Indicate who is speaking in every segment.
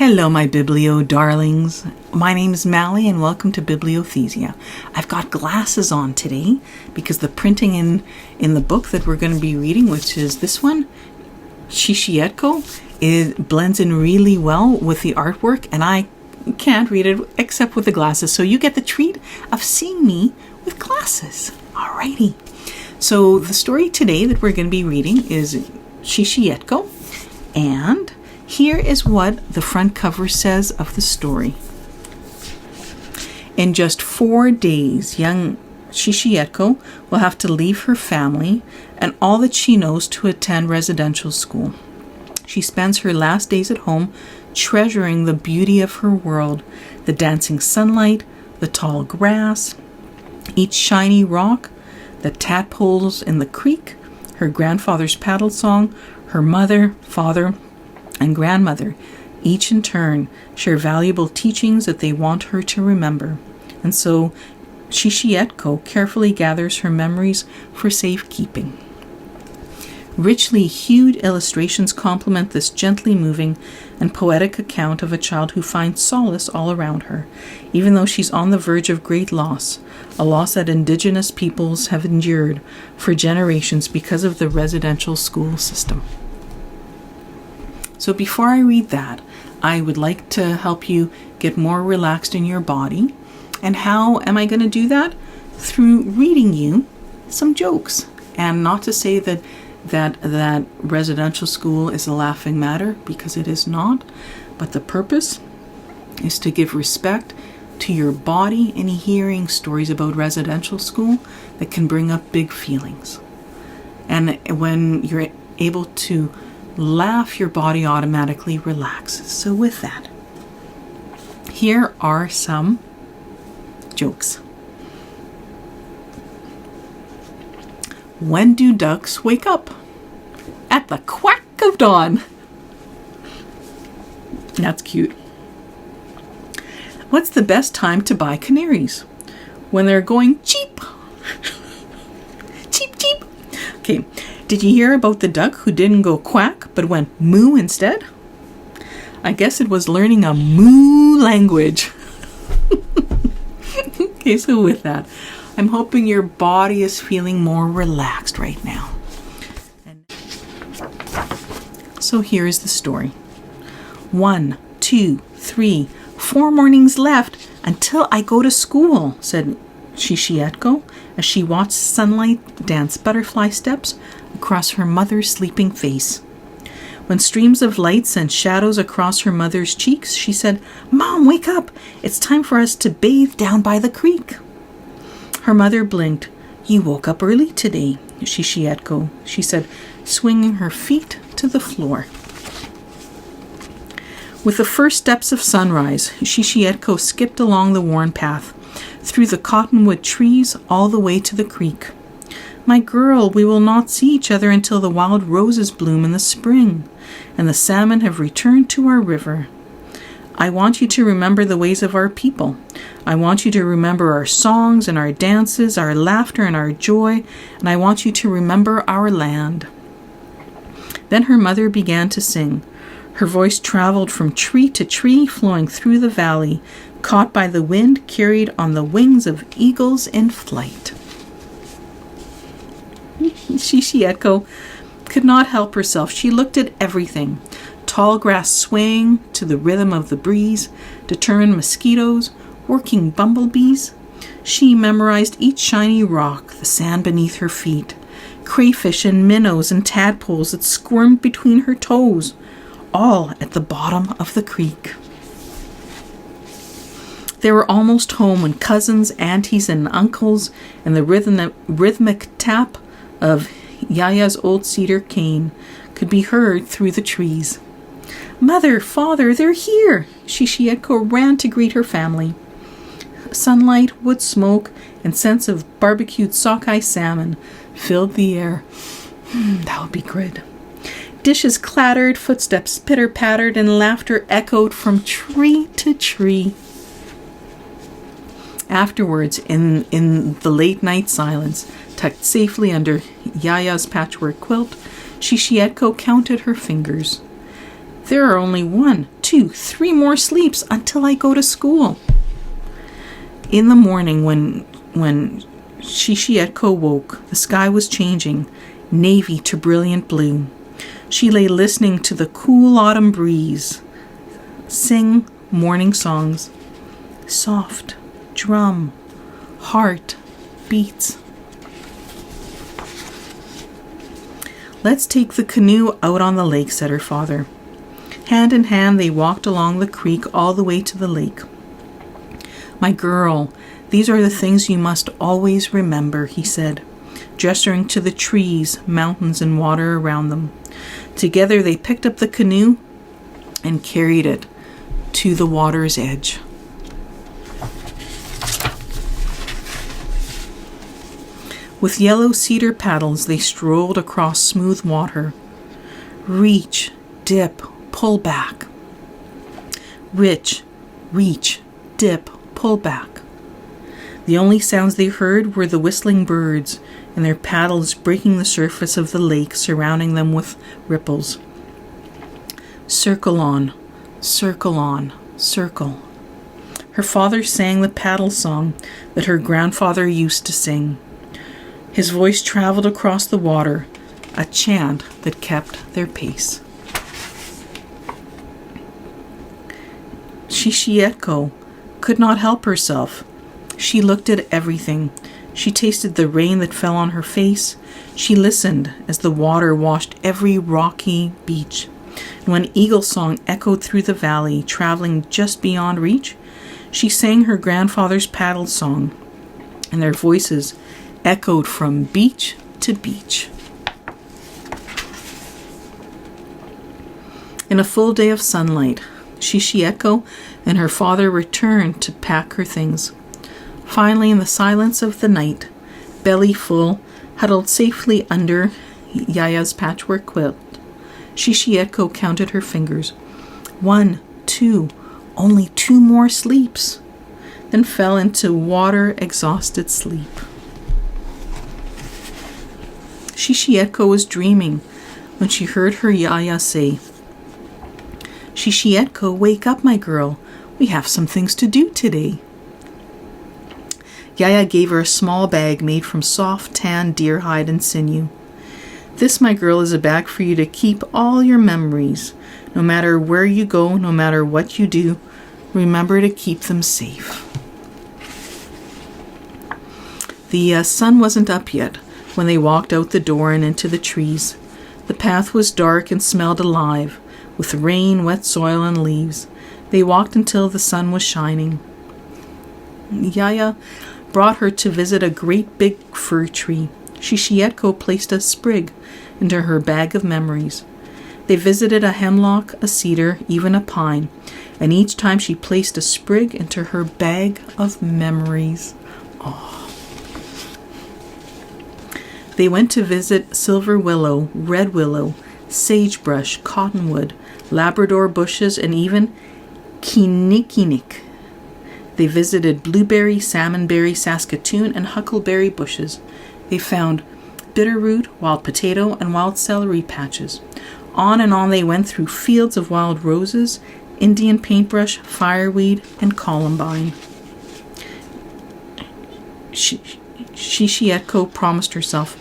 Speaker 1: Hello, my biblio darlings. My name is Mally and welcome to Bibliothesia. I've got glasses on today because the printing in the book that we're going to be reading, which is this one, Shi-shi-etko, it blends in really well with the artwork, and I can't read it except with the glasses. So you get the treat of seeing me with glasses. Alrighty. So the story today that we're going to be reading is Shi-shi-etko, and here is what the front cover says of the story. In just 4 days, young Shi-shi-etko will have to leave her family and all that she knows to attend residential school. She spends her last days at home treasuring the beauty of her world, the dancing sunlight, the tall grass, each shiny rock, the tadpoles in the creek, her grandfather's paddle song, her mother, father, and grandmother, each in turn, share valuable teachings that they want her to remember. And so Shi-shi-etko carefully gathers her memories for safekeeping. Richly hued illustrations complement this gently moving and poetic account of a child who finds solace all around her, even though she's on the verge of great loss, a loss that Indigenous peoples have endured for generations because of the residential school system. So before I read that, I would like to help you get more relaxed in your body. And how am I going to do that? Through reading you some jokes. And not to say that residential school is a laughing matter, because it is not. But the purpose is to give respect to your body in hearing stories about residential school that can bring up big feelings. And when you're able to laugh, your body automatically relaxes. So with that, here are some jokes. When do ducks wake up? At the quack of dawn. That's cute. What's the best time to buy canaries? When they're going cheep. Cheep, cheep. Okay. Did you hear about the duck who didn't go quack but went moo instead? I guess it was learning a moo language. Okay, so with that, I'm hoping your body is feeling more relaxed right now. So here is the story. 1, 2, 3, 4 mornings left until I go to school, said Shi-shi-etko as she watched sunlight dance butterfly steps across her mother's sleeping face. When streams of light sent shadows across her mother's cheeks, she said, "Mom, wake up! It's time for us to bathe down by the creek." Her mother blinked. "You woke up early today, Shi-shi-etko," she said, swinging her feet to the floor. With the first steps of sunrise, Shi-shi-etko skipped along the worn path, through the cottonwood trees all the way to the creek. "My girl, we will not see each other until the wild roses bloom in the spring, and the salmon have returned to our river. I want you to remember the ways of our people. I want you to remember our songs and our dances, our laughter and our joy, and I want you to remember our land." Then her mother began to sing. Her voice traveled from tree to tree, flowing through the valley, caught by the wind, carried on the wings of eagles in flight. Shi-shi-etko could not help herself. She looked at everything. Tall grass swaying to the rhythm of the breeze, determined mosquitoes, working bumblebees. She memorized each shiny rock, the sand beneath her feet, crayfish and minnows and tadpoles that squirmed between her toes, all at the bottom of the creek. They were almost home when cousins, aunties, and uncles and the rhythmic tap of Yaya's old cedar cane could be heard through the trees. "Mother, father, they're here!" Shi-shi-etko ran to greet her family. Sunlight, wood smoke, and scents of barbecued sockeye salmon filled the air. That would be good. Dishes clattered, footsteps pitter-pattered, and laughter echoed from tree to tree. Afterwards, in the late-night silence, tucked safely under Yaya's patchwork quilt, Shi-shi-etko counted her fingers. There are only 1, 2, 3 more sleeps until I go to school. In the morning, when Shi-shi-etko woke, the sky was changing, navy to brilliant blue. She lay listening to the cool autumn breeze sing morning songs. Soft, drum, heart, beats. Let's take the canoe out on the lake, said her father. Hand in hand, they walked along the creek all the way to the lake. My girl, these are the things you must always remember, he said, gesturing to the trees, mountains, and water around them. Together they picked up the canoe and carried it to the water's edge. With yellow cedar paddles, they strolled across smooth water. Reach, dip, pull back. Reach, dip, pull back. The only sounds they heard were the whistling birds and their paddles breaking the surface of the lake, surrounding them with ripples. Circle on, circle. Her father sang the paddle song that her grandfather used to sing. His voice traveled across the water, a chant that kept their pace. Shi-shi-etko could not help herself. She looked at everything. She tasted the rain that fell on her face. She listened as the water washed every rocky beach. And when eagle song echoed through the valley, traveling just beyond reach, she sang her grandfather's paddle song, and their voices echoed from beach to beach. In a full day of sunlight, Shi-shi-etko and her father returned to pack her things. Finally, in the silence of the night, belly full, huddled safely under Yaya's patchwork quilt, Shi-shi-etko counted her fingers. 1, 2, only 2 more sleeps, then fell into water-exhausted sleep. Shi-shi-etko was dreaming when she heard her Yaya say, Shi-shi-etko, wake up, my girl. We have some things to do today. Yaya gave her a small bag made from soft, tan deer hide and sinew. This, my girl, is a bag for you to keep all your memories. No matter where you go, no matter what you do, remember to keep them safe. The sun wasn't up yet when they walked out the door and into the trees. The path was dark and smelled alive, with rain, wet soil, and leaves. They walked until the sun was shining. Yaya brought her to visit a great big fir tree. Shi-shi-etko placed a sprig into her bag of memories. They visited a hemlock, a cedar, even a pine, and each time she placed a sprig into her bag of memories. Oh. They went to visit silver willow, red willow, sagebrush, cottonwood, Labrador bushes, and even kinnikinnick. They visited blueberry, salmonberry, Saskatoon, and huckleberry bushes. They found bitterroot, wild potato, and wild celery patches. On and on they went through fields of wild roses, Indian paintbrush, fireweed, and columbine. Shi-shi-etko promised herself,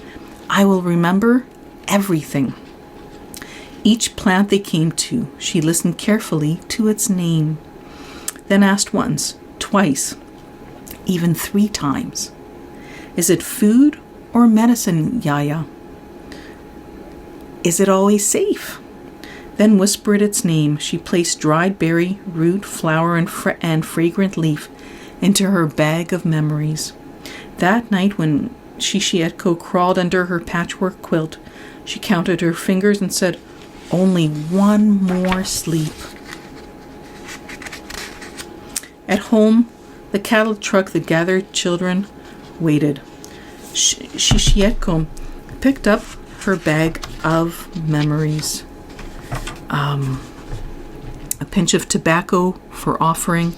Speaker 1: I will remember everything. Each plant they came to, she listened carefully to its name, then asked once, twice, even 3 times, is it food or medicine, Yaya? Is it always safe? Then whispered its name. She placed dried berry, root, flower, and fragrant leaf into her bag of memories. That night when Shi-shi-etko crawled under her patchwork quilt, she counted her fingers and said, only 1 more sleep. At home, the cattle truck that gathered children waited. Shi-shi-etko picked up her bag of memories. A pinch of tobacco for offering,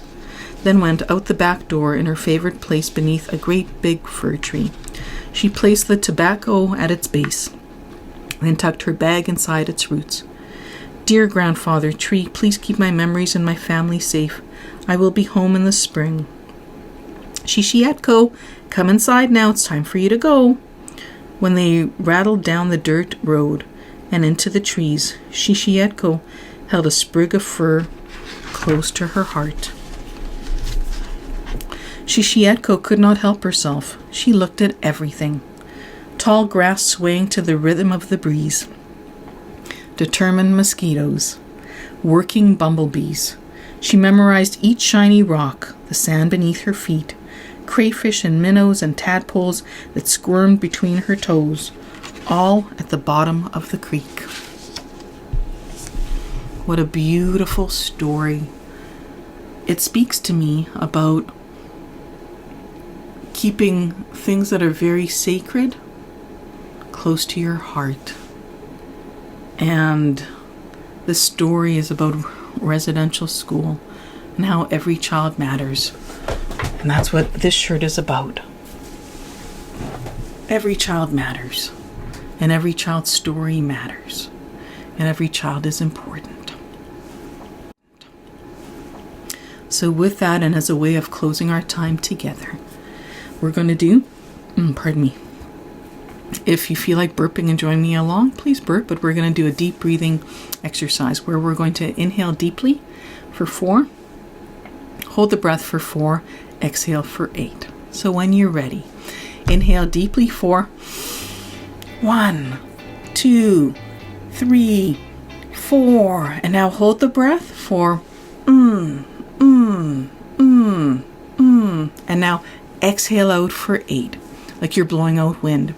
Speaker 1: then went out the back door in her favorite place beneath a great big fir tree. She placed the tobacco at its base, then tucked her bag inside its roots. Dear grandfather tree, please keep my memories and my family safe. I will be home in the spring. Shi-shi-etko, come inside now. It's time for you to go. When they rattled down the dirt road and into the trees, Shi-shi-etko held a sprig of fir close to her heart. Shi-shi-etko could not help herself. She looked at everything. Tall grass swaying to the rhythm of the breeze. Determined mosquitoes. Working bumblebees. She memorized each shiny rock, the sand beneath her feet, crayfish and minnows and tadpoles that squirmed between her toes, all at the bottom of the creek. What a beautiful story. It speaks to me about keeping things that are very sacred close to your heart. And this story is about residential school and how every child matters. And that's what this shirt is about. Every child matters. And every child's story matters. And every child is important. So with that, and as a way of closing our time together, we're going to do, if you feel like burping and join me along, please burp, but we're going to do a deep breathing exercise where we're going to inhale deeply for 4, hold the breath for 4, exhale for 8. So when you're ready, inhale deeply for 1, 2, 3, 4, and now hold the breath for and now exhale out for 8, like you're blowing out wind.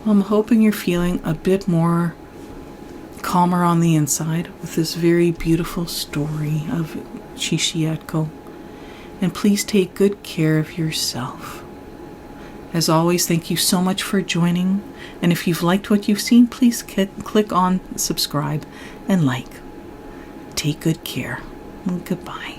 Speaker 1: I'm hoping you're feeling a bit more calmer on the inside with this very beautiful story of Shi-shi-etko. And please take good care of yourself. As always, thank you so much for joining. And if you've liked what you've seen, please click on subscribe and like. Take good care. And goodbye.